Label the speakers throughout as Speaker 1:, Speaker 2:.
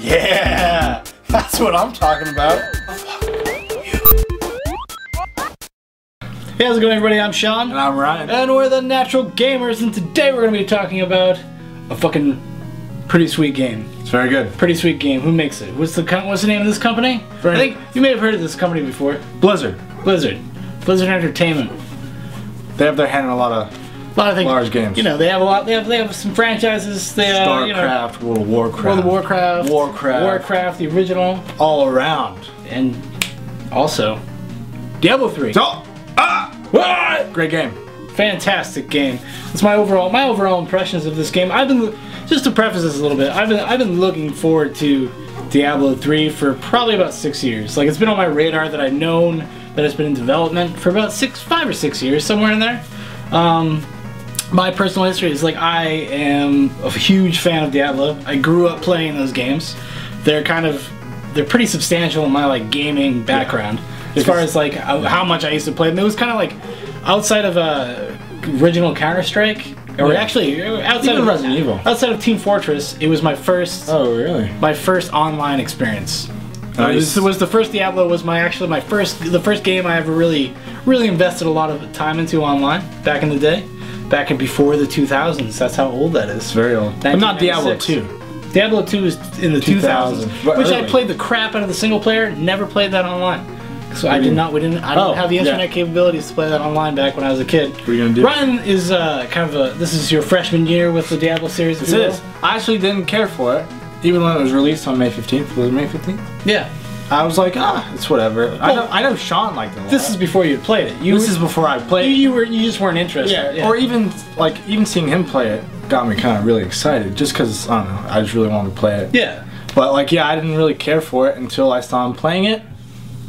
Speaker 1: Yeah, that's what I'm talking about.
Speaker 2: Hey, how's it going, everybody? I'm Sean.
Speaker 1: And I'm Ryan.
Speaker 2: And we're the Natural Gamers, and today we're going to be talking about a fucking pretty sweet game.
Speaker 1: It's very good.
Speaker 2: Pretty sweet game. Who makes it? What's the name of this company? I think you may have heard of this company before.
Speaker 1: Blizzard.
Speaker 2: Blizzard Entertainment.
Speaker 1: They have their hand in a lot of
Speaker 2: things.
Speaker 1: Large games.
Speaker 2: You know, they have a lot. They have some franchises. They
Speaker 1: StarCraft, World of Warcraft.
Speaker 2: Warcraft, the original.
Speaker 1: All around.
Speaker 2: And also Diablo 3.
Speaker 1: What? Great game.
Speaker 2: Fantastic game. It's my overall impressions of this game. Just to preface this a little bit, I've been looking forward to Diablo 3 for probably about 6 years. Like, it's been on my radar that I've known that it's been in development for about 5 or 6 years, somewhere in there. My personal history is, like, I am a huge fan of Diablo. I grew up playing those games. They're pretty substantial in my, like, gaming background. As far as, like, how much I used to play them. It was kind of like outside of original Counter-Strike, or actually outside of Resident Evil. Outside of Team Fortress, it was my first.
Speaker 1: Oh, really?
Speaker 2: My first online experience.
Speaker 1: Nice.
Speaker 2: It was the first Diablo. Was the first game I ever really invested a lot of time into online back in the day, back in before the 2000s. That's how old that is.
Speaker 1: It's very old. But not Diablo 2.
Speaker 2: Diablo 2 is in the 2000s, which I played the crap out of the single player. Never played that online. So I didn't have the internet capabilities to play that online back when I was a kid.
Speaker 1: What are you gonna do?
Speaker 2: Ryan is this is your freshman year with the Diablo series.
Speaker 1: It is. I actually didn't care for it, even when it was released on May 15th. Was it May 15th?
Speaker 2: Yeah.
Speaker 1: I was like, it's whatever. Well, I know Sean liked it a lot.
Speaker 2: This is before you had played it.
Speaker 1: This is before I played it.
Speaker 2: You just weren't interested.
Speaker 1: Yeah. Or even seeing him play it got me kind of really excited, just because I don't know, I just really wanted to play it.
Speaker 2: Yeah.
Speaker 1: But I didn't really care for it until I saw him playing it,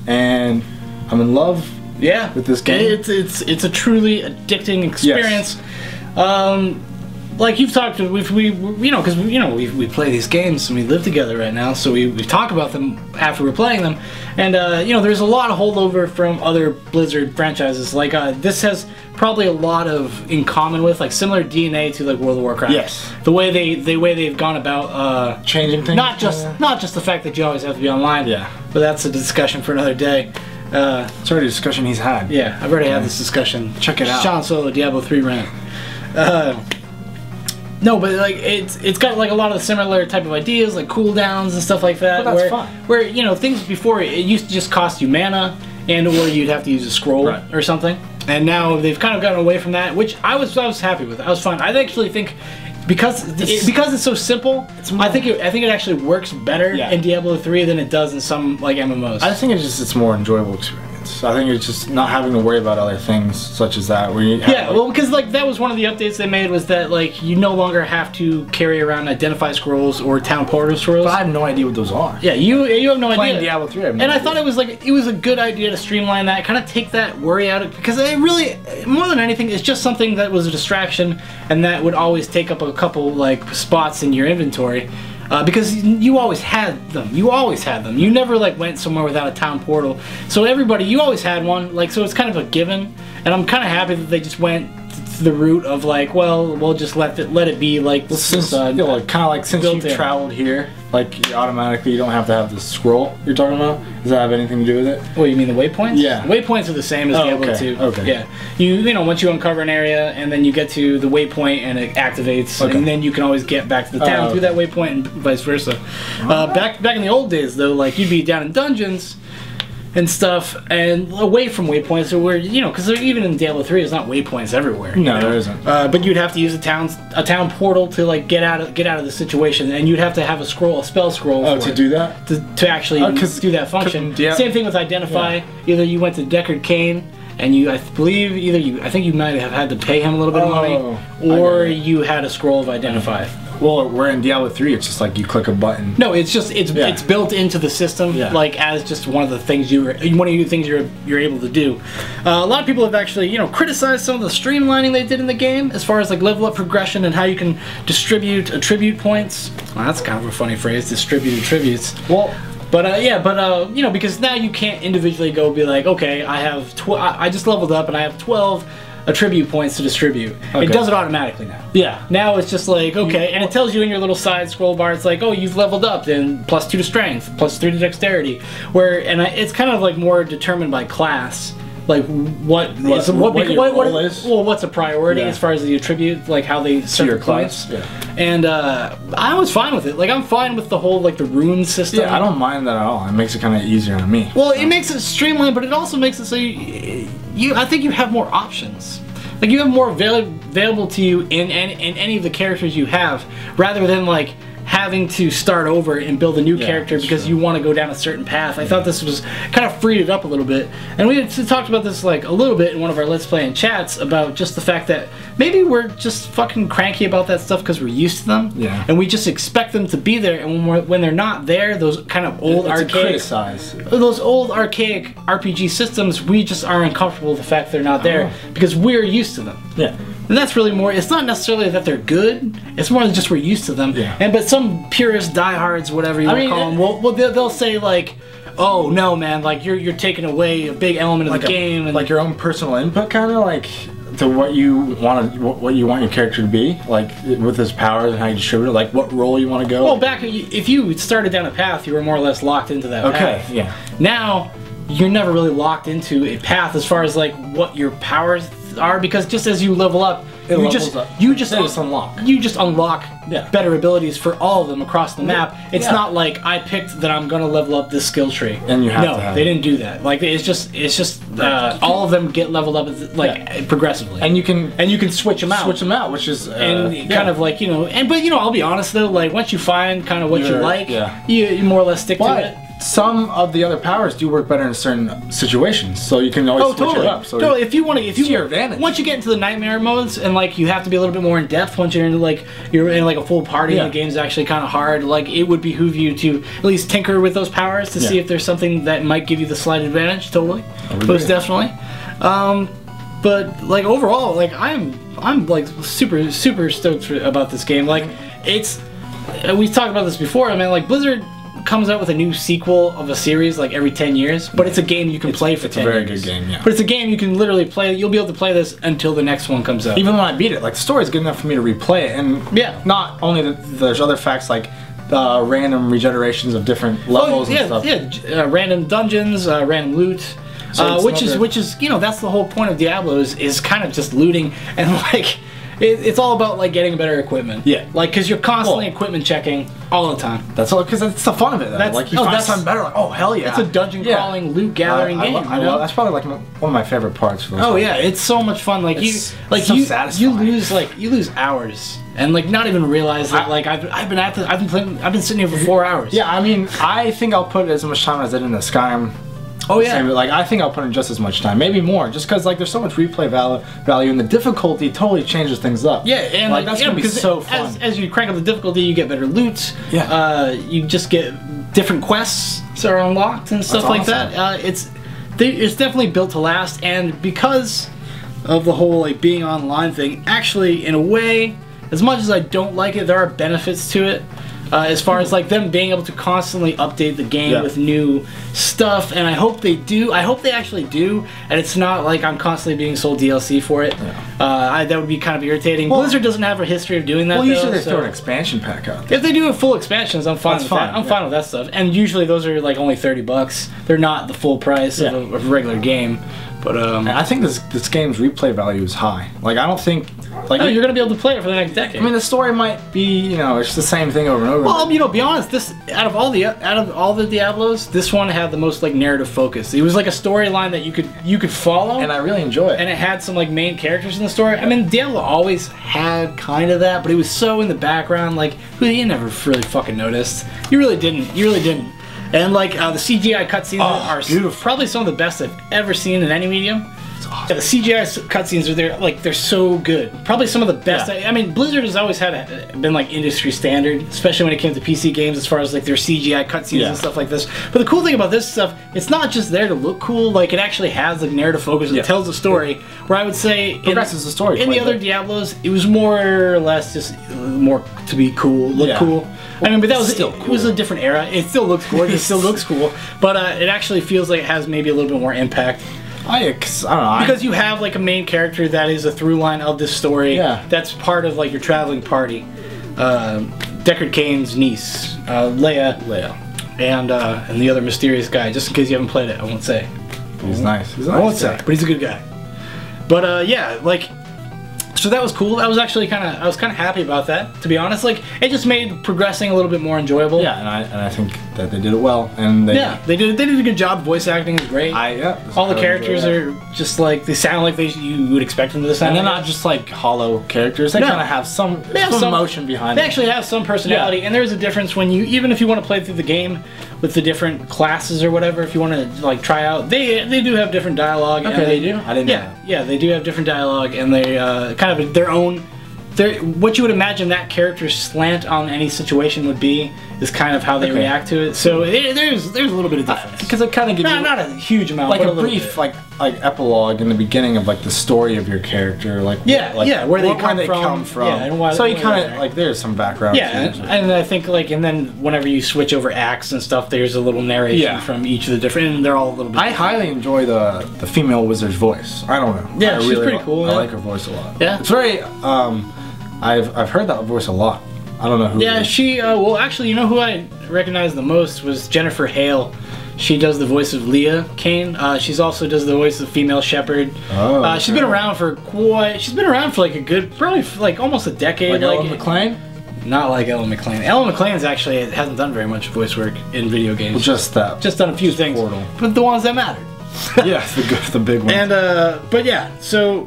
Speaker 1: and I'm in love.
Speaker 2: Yeah,
Speaker 1: with this game.
Speaker 2: It's a truly addicting experience. Yes. Like you've talked to, we play these games and we live together right now, so we talk about them after we're playing them, and there's a lot of holdover from other Blizzard franchises. Like this has probably a lot of in common with, like, similar DNA to, like, World of Warcraft. Yes. The way they've gone about
Speaker 1: changing things.
Speaker 2: Not just the fact that you always have to be online. Yeah. But that's a discussion for another day.
Speaker 1: It's already a discussion he's had.
Speaker 2: Yeah, I've already had this discussion.
Speaker 1: Check it out.
Speaker 2: Sean Solo, Diablo 3 rant. No, but like it's got like a lot of the similar type of ideas, like cooldowns and stuff like that.
Speaker 1: Well, that's fun.
Speaker 2: Where things before, it used to just cost you mana, and or you'd have to use a scroll or something. And now they've kind of gotten away from that, which I was happy with. I was fine. I actually think because it's so simple, I think it actually works better in Diablo 3 than it does in some, like, MMOs.
Speaker 1: I think it's more enjoyable experience. I think it's just not having to worry about other things such as that. Where you have,
Speaker 2: well, because like that was one of the updates they made, was that like you no longer have to carry around identify scrolls or town portal scrolls.
Speaker 1: But I have no idea what those are.
Speaker 2: Yeah, you have no idea.
Speaker 1: Playing Diablo 3, I have no idea.
Speaker 2: I thought it was a good idea to streamline that, kind of take that worry out of it, because it really, more than anything, it's just something that was a distraction and that would always take up a couple, like, spots in your inventory. Because you always had them. You never, like, went somewhere without a town portal. So you always had one. Like, so it's kind of a given. And I'm kind of happy that they just went to the route of, like, well, we'll just let it be, like,
Speaker 1: since kind of like since you've traveled here, like, automatically you don't have to have the scroll you're talking about. Does that have anything to do with it?
Speaker 2: Well, you mean the waypoints?
Speaker 1: Yeah.
Speaker 2: Waypoints are the same as Diablo 2.
Speaker 1: Okay.
Speaker 2: Yeah. Once you uncover an area and then you get to the waypoint and it activates, and then you can always get back to the town through that waypoint and vice versa. Back in the old days, though, like, you'd be down in dungeons and stuff, and away from waypoints, or where, because even in Diablo 3, there's not waypoints everywhere.
Speaker 1: No, there isn't.
Speaker 2: But you'd have to use a town portal to, like, get out of the situation, and you'd have to have a spell scroll.
Speaker 1: To do that?
Speaker 2: To actually do that function. Same thing with identify. Yeah. Either you went to Deckard Cain, and I think you might have had to pay him a little bit of money, or you had a scroll of identify.
Speaker 1: Well, we're in Diablo 3, it's just like you click a button.
Speaker 2: No, it's built into the system, like, as just one of the things you're able to do. A lot of people have actually, criticized some of the streamlining they did in the game, as far as, like, level up progression and how you can distribute attribute points. Well, that's kind of a funny phrase, distribute attributes. Well, because now you can't individually go be like, okay, I just leveled up and I have 12 attribute points to distribute.
Speaker 1: Okay.
Speaker 2: It does it automatically now.
Speaker 1: Yeah.
Speaker 2: Now it's just like, okay, and it tells you in your little side scroll bar, it's like, oh, you've leveled up, then +2 to strength, +3 to dexterity. It's kind of like more determined by class. Like what your role is? Well, what's a priority as far as the attribute, like how they serve your class. Yeah. And I was fine with it. Like I'm fine with the whole like the rune system.
Speaker 1: Yeah, I don't mind that at all. It makes it kind of easier on me.
Speaker 2: Well, it makes it streamlined, but it also makes it so I think you have more options. Like you have more available to you in any of the characters you have, rather than like having to start over and build a new character because you want to go down a certain path. I thought this was kind of freed it up a little bit. And we had talked about this like a little bit in one of our Let's Play and chats about just the fact that maybe we're just fucking cranky about that stuff because we're used to them.
Speaker 1: Yeah.
Speaker 2: And we just expect them to be there, and when they're not there, those kind of old archaic RPG systems, we just are uncomfortable with the fact they're not there because we're used to them.
Speaker 1: Yeah.
Speaker 2: And that's really more, it's not necessarily that they're good, it's more than just we're used to them.
Speaker 1: Yeah.
Speaker 2: But some purists, diehards, whatever you want to call them, they'll say like, oh no man, like you're taking away a big element of the game. And
Speaker 1: like your own personal input kind of like to what you want your character to be, like with his powers and how you distribute it, like what role you want to go.
Speaker 2: Well, if you started down a path, you were more or less locked into that path.
Speaker 1: Okay, yeah.
Speaker 2: Now, you're never really locked into a path as far as like what your powers are, because just as you level up, you just unlock better abilities for all of them across the map. It's not like I picked that I'm gonna level up this skill tree.
Speaker 1: And you have to have
Speaker 2: they didn't do that. Like it's just all of them get leveled up progressively.
Speaker 1: And you can
Speaker 2: switch them out.
Speaker 1: Which is
Speaker 2: kind of like but I'll be honest though, like once you find kind of what you like, you more or less stick to it.
Speaker 1: Some of the other powers do work better in certain situations, so you can always switch it up. So
Speaker 2: totally. If you
Speaker 1: your advantage.
Speaker 2: Once you get into the nightmare modes and like you have to be a little bit more in depth, once you're in a full party and the game's actually kind of hard, like it would behoove you to at least tinker with those powers to see if there's something that might give you the slight advantage. Totally, most definitely. But like overall, like I'm like super stoked about this game. Like we've talked about this before. I mean, like Blizzard comes out with a new sequel of a series like every 10 years, but it's a game you can play for 10 years. It's a very good game, yeah. But it's a game you can literally play. You'll be able to play this until the next one comes out.
Speaker 1: Even when I beat it, like the story's good enough for me to replay it, and not only there's other facts like random regenerations of different levels and stuff.
Speaker 2: Yeah, random dungeons, random loot. Which is that's the whole point of Diablo is kind of just looting and like it's all about like getting better equipment. Yeah. Like because you're constantly equipment checking all the time.
Speaker 1: That's all because that's the fun of it. That's like you find something better. Like hell yeah.
Speaker 2: It's a dungeon crawling, loot gathering game.
Speaker 1: That's probably like one of my favorite parts. For those
Speaker 2: it's so much fun. Like you lose hours and like not even realize that I've been sitting here for 4 hours.
Speaker 1: Yeah, I mean I think I'll put as much time as I did in the Skyrim.
Speaker 2: Oh yeah.
Speaker 1: Like I think I'll put in just as much time, maybe more, just because like there's so much replay value, and the difficulty totally changes things up.
Speaker 2: Yeah, and like that's gonna be so fun. As you crank up the difficulty, you get better loot.
Speaker 1: Yeah.
Speaker 2: You just get different quests that are unlocked and stuff like that. It's definitely built to last, and because of the whole like being online thing, actually in a way, as much as I don't like it, there are benefits to it. As far as like them being able to constantly update the game with new stuff, and I hope they do. I hope they actually do, and it's not like I'm constantly being sold DLC for it. Yeah. That would be kind of irritating. Blizzard doesn't have a history of doing that.
Speaker 1: Well, usually they throw an expansion pack out there.
Speaker 2: If they do a full expansions, I'm fine with that. I'm fine with that stuff, and usually those are like only $30. They're not the full price of a regular game. But
Speaker 1: I think this game's replay value is high. Like I don't think
Speaker 2: you're gonna be able to play it for the next decade.
Speaker 1: I mean, the story might be it's the same thing over and over.
Speaker 2: Well, be honest, this out of all the Diablos, this one had the most like narrative focus. It was like a storyline that you could follow,
Speaker 1: and I really enjoy it.
Speaker 2: And it had some like main characters in the story. I mean, Diablo always had kind of that, but it was so in the background, like you never really fucking noticed. You really didn't. And like the CGI cutscenes are beautiful. Probably some of the best I've ever seen in any medium. It's awesome. Yeah, the CGI cutscenes are they're so good. Probably some of the best. Yeah. I mean, Blizzard has always been like industry standard, especially when it came to PC games, as far as like their CGI cutscenes and stuff like this. But the cool thing about this stuff, it's not just there to look cool. Like it actually has like narrative focus and tells a story. Where I would say
Speaker 1: progresses the story.
Speaker 2: In the other Diablos, it was more or less just more to be cool, look cool. I mean, but that was still cool. It was a different era. It still looks gorgeous. It still looks cool, but it actually feels like it has maybe a little bit more impact.
Speaker 1: I don't know.
Speaker 2: Because you have like a main character that is a through line of this story.
Speaker 1: Yeah.
Speaker 2: That's part of like your traveling party. Deckard Cain's niece, Leia, and the other mysterious guy. Just in case you haven't played it, I won't say.
Speaker 1: He's nice. He's a
Speaker 2: I
Speaker 1: nice
Speaker 2: won't say, but he's a good guy. But yeah, like. So that was cool. I was actually I was kind of happy about that, to be honest. Like, it just made progressing a little bit more enjoyable.
Speaker 1: Yeah, and I think that they did it well. And
Speaker 2: they did a good job. Voice acting is great. All the characters are just like, they sound like you would expect them to sound.
Speaker 1: And they're not just like hollow characters. They kind of have some emotion behind
Speaker 2: They
Speaker 1: them.
Speaker 2: actually have some personality, and there's a difference when even if you want to play through the game with the different classes or whatever, if you want to like try out, they do have different dialogue.
Speaker 1: Okay, they do? I didn't know that.
Speaker 2: Yeah, they do have different dialogue, and they kind of their own. What you would imagine that character's slant on any situation would be is kind of how they react to it. So there's a little bit of difference.
Speaker 1: Because it kind of gives you
Speaker 2: not a huge amount,
Speaker 1: like
Speaker 2: but
Speaker 1: a brief like epilogue in the beginning of like the story of your character, like
Speaker 2: where they come from,
Speaker 1: yeah, and why, so you kind of like there's some background.
Speaker 2: Yeah, and I think like and then whenever you switch over acts and stuff, there's a little narration from each of the different, and they're all a little bit.
Speaker 1: I highly enjoy the female wizard's voice. I don't know.
Speaker 2: Yeah, she's pretty cool.
Speaker 1: I like her voice a lot.
Speaker 2: Yeah,
Speaker 1: it's very. I've heard that voice a lot. I don't know who.
Speaker 2: Yeah, she. Well, actually, you know who I recognized the most was Jennifer Hale. She does the voice of Leah Cain. She's also does the voice of female shepherd. Oh. She's been around for She's been around for like a good, probably like almost a decade.
Speaker 1: Like Ellen McLean.
Speaker 2: Not like Ellen McLean. Ellen McLean's actually hasn't done very much voice work in video games.
Speaker 1: Well, just that.
Speaker 2: Just done a few things.
Speaker 1: Portal.
Speaker 2: But the ones that matter.
Speaker 1: Yeah, the big ones.
Speaker 2: And but yeah, so.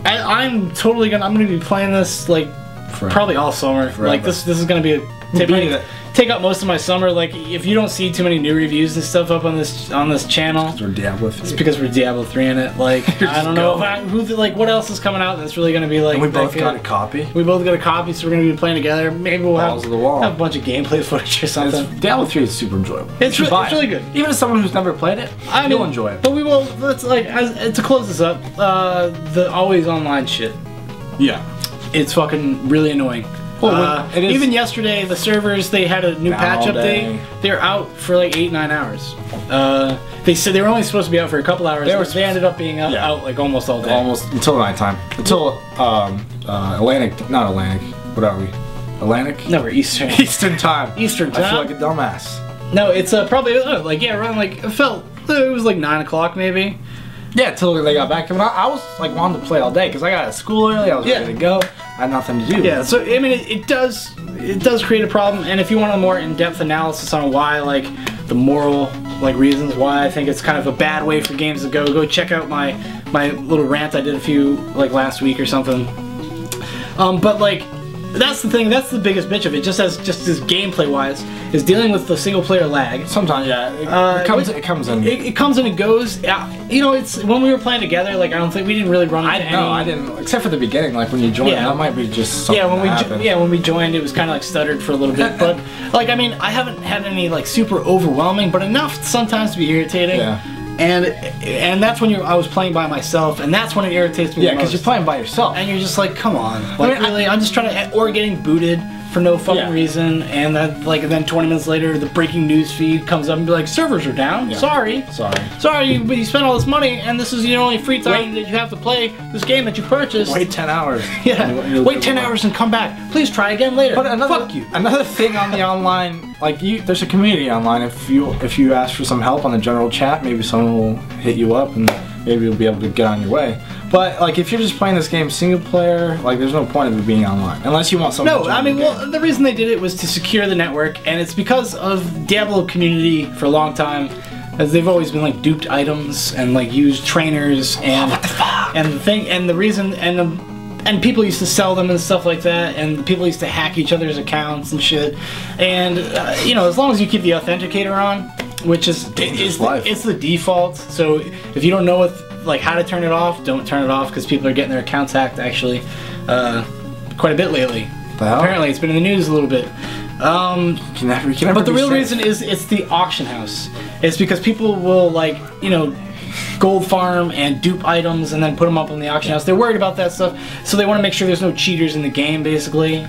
Speaker 2: I'm gonna be playing this like probably all summer. Forever. Like this is gonna be take up most of my summer. Like if you don't see too many new reviews and stuff up on this channel,
Speaker 1: we're Diablo 3.
Speaker 2: It's because we're Diablo 3 in it. Like I don't know what else is coming out that's really gonna be like.
Speaker 1: And we both got a copy.
Speaker 2: We both got a copy, so we're gonna be playing together. Maybe we'll have a bunch of gameplay footage or something.
Speaker 1: Diablo 3 is super enjoyable.
Speaker 2: It's really good.
Speaker 1: Even as someone who's never played it, you'll enjoy it.
Speaker 2: But we will. Let's to close this up. The always online shit.
Speaker 1: Yeah,
Speaker 2: it's fucking really annoying. Well, even yesterday, the servers, they had a new patch update. They're out for like 8-9 hours. They said they were only supposed to be out for a couple hours. They ended up being out like almost all day.
Speaker 1: Almost until nighttime. Until Atlantic, not Atlantic. What are we? Atlantic?
Speaker 2: No, we're Eastern.
Speaker 1: Eastern time.
Speaker 2: Eastern time.
Speaker 1: I feel like a dumbass.
Speaker 2: No, it's probably around like it was like 9 o'clock maybe.
Speaker 1: Yeah, until they got back. I was like wanting to play all day because I got out of school early. I was ready to go. I had nothing to do.
Speaker 2: Yeah, so I mean, it does create a problem. And if you want a more in-depth analysis on why, like the moral reasons why I think it's kind of a bad way for games to go check out my little rant I did a few last week or something. But like. That's the thing. That's the biggest bitch of it. Just as gameplay wise, is dealing with the single player lag.
Speaker 1: Sometimes, yeah, it comes in.
Speaker 2: It comes and it goes. You know, it's when we were playing together. Like I don't think we didn't really run into any.
Speaker 1: No, I didn't. Except for the beginning, like when you joined, that might be just something.
Speaker 2: When we joined, it was kind of like stuttered for a little bit. But like I mean, I haven't had any like super overwhelming, but enough sometimes to be irritating.
Speaker 1: Yeah.
Speaker 2: And that's when I was playing by myself, and that's when it irritates me.
Speaker 1: Yeah, because you're playing by yourself,
Speaker 2: and you're just like, come on, I'm just trying to, or getting booted for no fucking reason, and then then 20 minutes later, the breaking news feed comes up and be like, servers are down. Yeah. Sorry, but you spent all this money, and this is your only free time that you have to play this game that you purchased.
Speaker 1: Wait 10 hours.
Speaker 2: Yeah, wait 10 hours and come back. Please try again later.
Speaker 1: But
Speaker 2: fuck you.
Speaker 1: Another thing on the online, there's a community online. If you ask for some help on the general chat, maybe someone will hit you up, and maybe you'll be able to get on your way. But if you're just playing this game single player, there's no point of it being online unless you want someone.
Speaker 2: No, I mean, the reason they did it was to secure the network, and it's because of Diablo community for a long time, as they've always been duped items and used trainers and
Speaker 1: what the fuck?
Speaker 2: And people used to sell them and stuff like that, and people used to hack each other's accounts and shit. And as long as you keep the authenticator on, which is it's the default. So if you don't know how to turn it off, don't turn it off, because people are getting their accounts hacked actually quite a bit lately. Apparently it's been in the news a little bit. But the real reason is it's the auction house. It's because people will gold farm and dupe items and then put them up on the auction house. They're worried about that stuff, so they want to make sure there's no cheaters in the game, basically.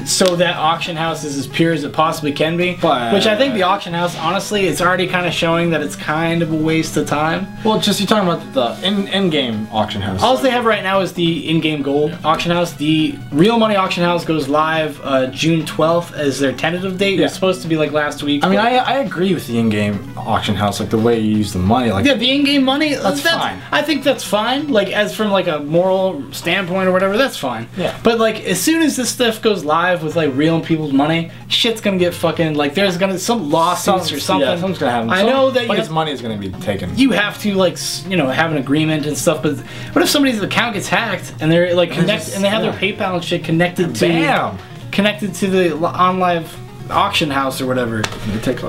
Speaker 2: so that auction house is as pure as it possibly can be.
Speaker 1: But,
Speaker 2: which I think the auction house, honestly, it's already kind of showing that it's kind of a waste of time.
Speaker 1: Well, just you're talking about the in-game auction house.
Speaker 2: All they have right now is the in-game gold auction house. The real money auction house goes live June 12th as their tentative date. It was supposed to be like last week.
Speaker 1: I mean, I agree with the in-game auction house, like the way you use the money. Like,
Speaker 2: yeah, the in-game money,
Speaker 1: that's fine.
Speaker 2: I think that's fine. Like, as from like a moral standpoint or whatever, that's fine.
Speaker 1: Yeah.
Speaker 2: But like, as soon as this stuff goes live with like real people's money, shit's gonna get fucking like there's gonna some lawsuits or something.
Speaker 1: Yeah, something's gonna happen.
Speaker 2: I know that
Speaker 1: his money is gonna be taken.
Speaker 2: You have to like have an agreement and stuff. But what if somebody's account gets hacked and they're like and they have their PayPal and shit connected to the online auction house or whatever?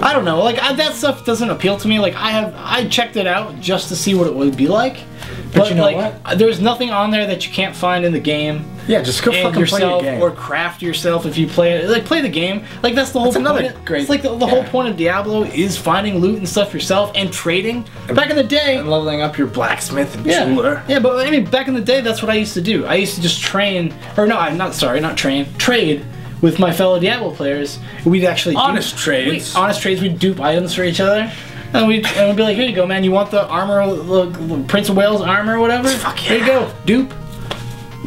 Speaker 2: I don't know. Like that stuff doesn't appeal to me. Like I checked it out just to see what it would be like. But you know what? There's nothing on there that you can't find in the game.
Speaker 1: Yeah, just go fucking
Speaker 2: yourself,
Speaker 1: play your game.
Speaker 2: or craft yourself if you play it. Like play the game. Like that's the whole point.
Speaker 1: Great.
Speaker 2: It's like the whole point of Diablo is finding loot and stuff yourself and trading. Back in the day,
Speaker 1: and leveling up your blacksmith and jeweler.
Speaker 2: Yeah, but I mean, back in the day, that's what I used to do. I used to just train, or no, I'm not sorry, not train, trade with my fellow Diablo players. We'd actually
Speaker 1: honest trades.
Speaker 2: We'd dupe items for each other. And we'd be like, here you go, man. You want the armor, the Prince of Wales armor or whatever?
Speaker 1: Fuck yeah.
Speaker 2: Here you go.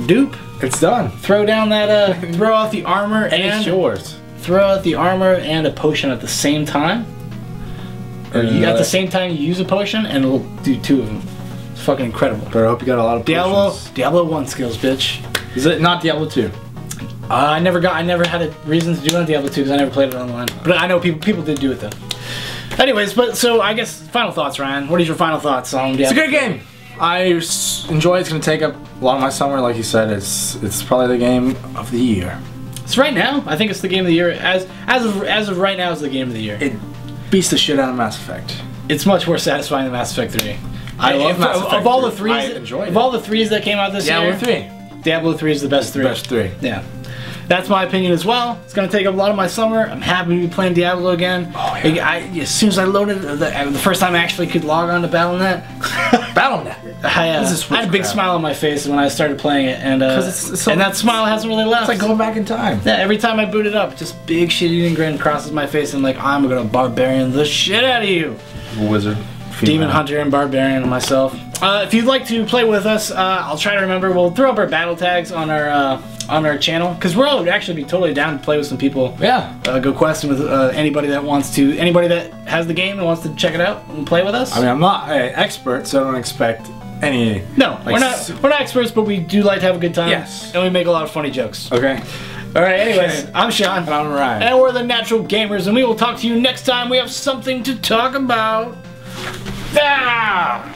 Speaker 2: Dupe.
Speaker 1: It's done.
Speaker 2: Throw down that, throw out the armor and
Speaker 1: it's yours.
Speaker 2: Throw out the armor and a potion at the same time. Or at the same time you use a potion and it'll do two of them. It's fucking incredible.
Speaker 1: But I hope you got a lot of potions.
Speaker 2: Diablo 1 skills, bitch.
Speaker 1: Is it not Diablo 2?
Speaker 2: I never had a reason to do it on Diablo 2 because I never played it online. But I know people did do it though. Anyways, so I guess final thoughts, Ryan. What is your final thoughts on Diablo?
Speaker 1: It's a good game. I enjoy it. It's going to take up a lot of my summer, like you said. It's probably the game of the year.
Speaker 2: It's right now. I think it's the game of the year. As of right now, it's the game of the year.
Speaker 1: It beats the shit out of Mass Effect.
Speaker 2: It's much more satisfying than Mass Effect 3.
Speaker 1: I love Mass Effect 3.
Speaker 2: Of all the threes,
Speaker 1: I enjoyed it.
Speaker 2: Of all the threes that came out this year, Diablo 3 is the best three.
Speaker 1: Best three.
Speaker 2: Yeah. That's my opinion as well. It's going to take up a lot of my summer. I'm happy to be playing Diablo again.
Speaker 1: Oh, yeah.
Speaker 2: As soon as I loaded, the first time I actually could log on to Battle.net.
Speaker 1: Battle.net?
Speaker 2: I had a big smile on my face when I started playing it, and that smile hasn't really left.
Speaker 1: It's like going back in time.
Speaker 2: Yeah, every time I boot it up, just big shit-eating grin crosses my face, and like, I'm going to barbarian the shit out of you.
Speaker 1: Wizard.
Speaker 2: Demon Hunter and Barbarian and myself. If you'd like to play with us, I'll try to remember. We'll throw up our battle tags on our channel because we're all actually be totally down to play with some people.
Speaker 1: Yeah.
Speaker 2: Go question with anybody that has the game and wants to check it out and play with us.
Speaker 1: I mean, I'm not an expert, so I don't expect any.
Speaker 2: No, we're not experts, but we do like to have a good time.
Speaker 1: Yes.
Speaker 2: And we make a lot of funny jokes.
Speaker 1: Okay.
Speaker 2: All right. Anyways, I'm Sean.
Speaker 1: And I'm Ryan.
Speaker 2: And we're the Natural Gamers, and we will talk to you next time we have something to talk about. Ah!